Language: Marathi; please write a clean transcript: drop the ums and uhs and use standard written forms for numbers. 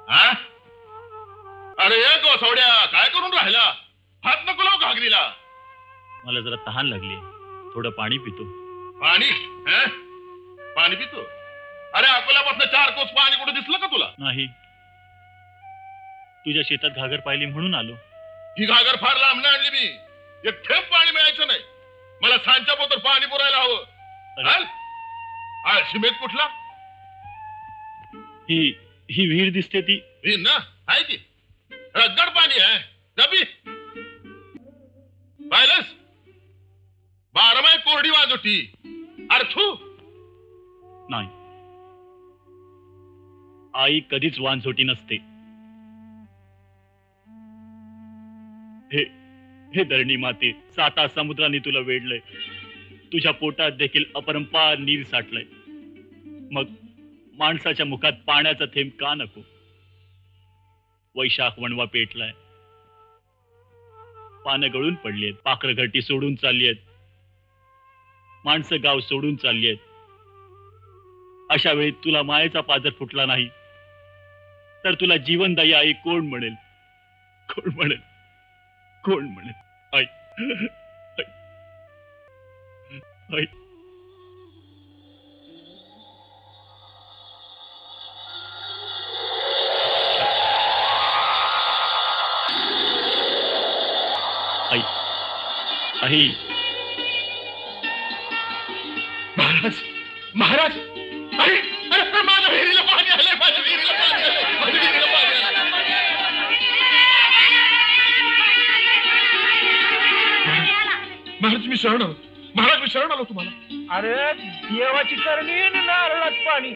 हा? अरे ये गोसवड्या, काय करून राहिला? हात नको लावू घागरीला. मला जरा तहान लागली, थोडं पाणी पितो. पाणी? हं? पाणी पितो? अरे अकोल्यापासून 4 कोस पाणी कुठे दिसलं का तुला? नाही, तुझ्या शेतात घागर पाहिली म्हणून आलो. ही घागर फार लांब नाही आणली मी. एक थेंब पाणी मिळायचं नाही. मला सांच्या पोतर पाणी पुरायला हवं. अरे. शिमेत कुठला? ही ही विहीर दिसते ती. ही ना आहे की रगड पाणी आहे. जबी पाहिलंस? 12 कोरडी वाजोटी. अर्थू नाही, आई कधीच वानसोटी नसते. हे हे धरणी माते, 7 समुद्राने तुला वेढलंय. तुझ्या पोटात देखील अपरंपार नीर साठलंय. मग माणसाच्या मुखात पाण्याचा थेंब का नको? वैशाख वणवा पेटलाय, पानं गळून पडलीत, पाखरं घरटी सोडून चालली आहेत, माणसं गाव सोडून चालली आहेत. अशा वेळी तुला मायेचा पाजर फुटला नाही तर तुला जीवनदायी आई कोण म्हणेल? कोण म्हणेल? कोण म्हणेल? आई, आई. आई, आई. महाराज, महाराज, अरे अरे माझ्या विहिरीला पाणी आलंय. माझ्या विहिरीला पाणी आलंय. माझ्या विहिरीला पाणी आलंय. महाराज मी शरण आलो. महाराज मी शरण आलो तुम्हाला. अरे देवाची करणी आणि नारळात पाणी.